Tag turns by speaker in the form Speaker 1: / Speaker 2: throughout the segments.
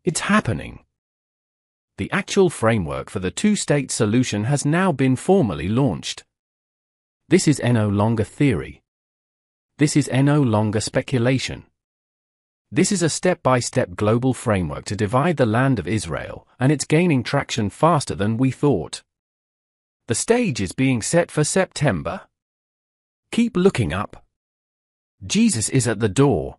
Speaker 1: It's happening. The actual framework for the two-state solution has now been formally launched. This is no longer theory. This is no longer speculation. This is a step-by-step global framework to divide the land of Israel, and it's gaining traction faster than we thought. The stage is being set for September. Keep looking up. Jesus is at the door.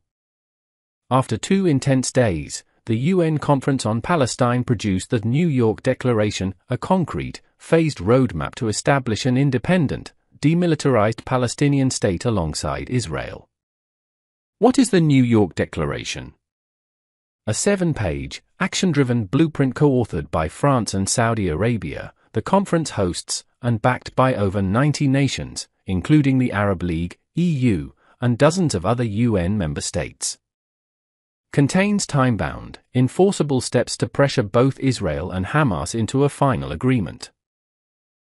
Speaker 1: After 2 intense days, the UN Conference on Palestine produced the New York Declaration, a concrete, phased roadmap to establish an independent, demilitarized Palestinian state alongside Israel. What is the New York Declaration? A 7-page, action-driven blueprint co-authored by France and Saudi Arabia, the conference hosts, and backed by over 90 nations, including the Arab League, EU, and dozens of other UN member states. Contains time-bound, enforceable steps to pressure both Israel and Hamas into a final agreement.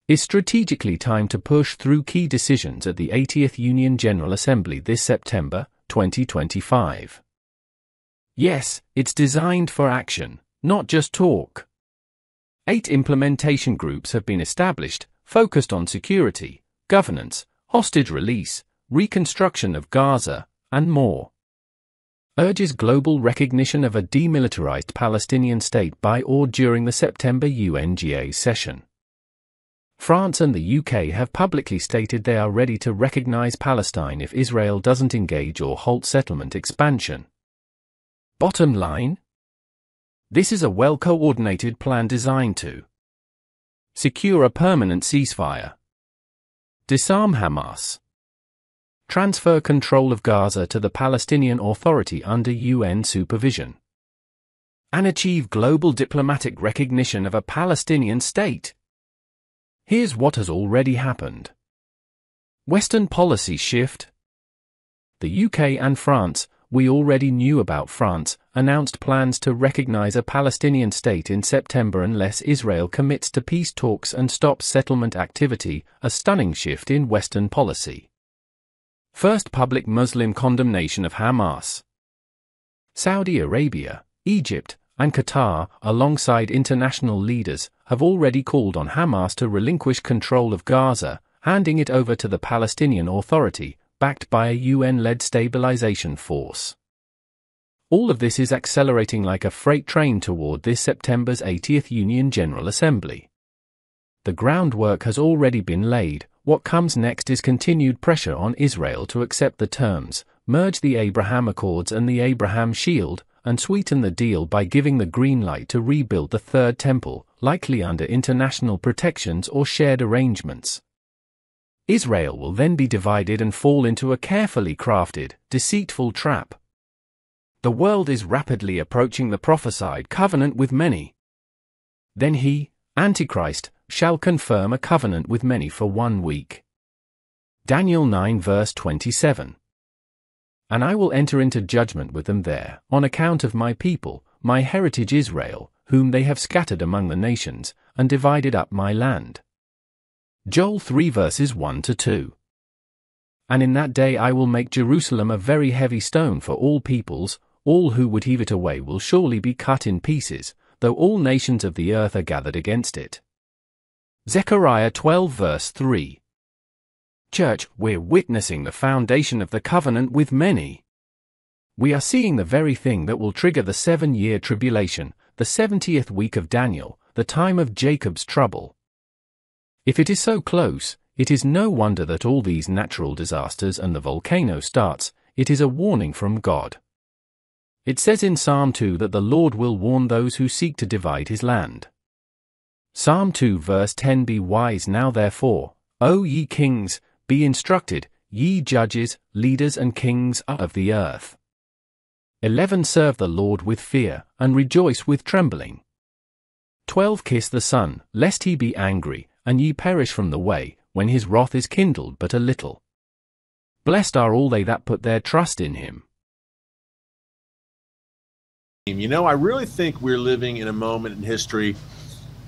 Speaker 1: Is strategically timed to push through key decisions at the 80th UN General Assembly this September, 2025. Yes, it's designed for action, not just talk. 8 implementation groups have been established, focused on security, governance, hostage release, reconstruction of Gaza, and more. Urges global recognition of a demilitarized Palestinian state by or during the September UNGA session. France and the UK have publicly stated they are ready to recognize Palestine if Israel doesn't engage or halt settlement expansion. Bottom line? This is a well-coordinated plan designed to secure a permanent ceasefire, disarm Hamas, transfer control of Gaza to the Palestinian Authority under UN supervision, and achieve global diplomatic recognition of a Palestinian state. Here's what has already happened. Western policy shift. The UK and France, we already knew about France, announced plans to recognize a Palestinian state in September unless Israel commits to peace talks and stops settlement activity, a stunning shift in Western policy. First public Muslim condemnation of Hamas. Saudi Arabia, Egypt, and Qatar, alongside international leaders, have already called on Hamas to relinquish control of Gaza, handing it over to the Palestinian Authority, backed by a UN-led stabilization force. All of this is accelerating like a freight train toward this September's 80th UN General Assembly. The groundwork has already been laid. What comes next is continued pressure on Israel to accept the terms, merge the Abraham Accords and the Abraham Shield, and sweeten the deal by giving the green light to rebuild the Third Temple, likely under international protections or shared arrangements. Israel will then be divided and fall into a carefully crafted, deceitful trap. The world is rapidly approaching the prophesied covenant with many. Then he, Antichrist, shall confirm a covenant with many for 1 week. Daniel 9 verse 27. And I will enter into judgment with them there, on account of my people, my heritage Israel, whom they have scattered among the nations, and divided up my land. Joel 3 verses 1-2. And in that day I will make Jerusalem a very heavy stone for all peoples, all who would heave it away will surely be cut in pieces, though all nations of the earth are gathered against it. Zechariah 12 verse 3. Church, we're witnessing the foundation of the covenant with many. We are seeing the very thing that will trigger the 7-year tribulation, the 70th week of Daniel, the time of Jacob's trouble. If it is so close, it is no wonder that all these natural disasters and the volcano starts. It is a warning from God. It says in Psalm 2 that the Lord will warn those who seek to divide his land. Psalm 2 verse 10. Be wise now therefore, O ye kings, be instructed, ye judges, leaders and kings of the earth. 11. Serve the Lord with fear, and rejoice with trembling. 12. Kiss the Son, lest he be angry, and ye perish from the way, when his wrath is kindled but a little. Blessed are all they that put their trust in him.
Speaker 2: You know, I really think we're living in a moment in history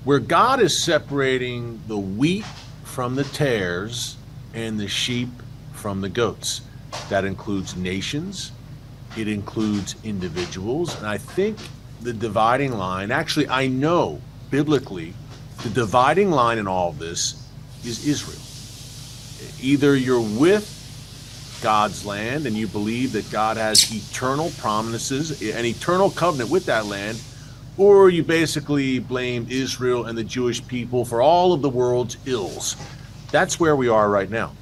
Speaker 2: where God is separating the wheat from the tares and the sheep from the goats. That includes nations, it includes individuals, and I think the dividing line, actually, I know biblically, the dividing line in all of this is Israel. Either you're with God's land and you believe that God has eternal promises, an eternal covenant with that land, or you basically blame Israel and the Jewish people for all of the world's ills. That's where we are right now.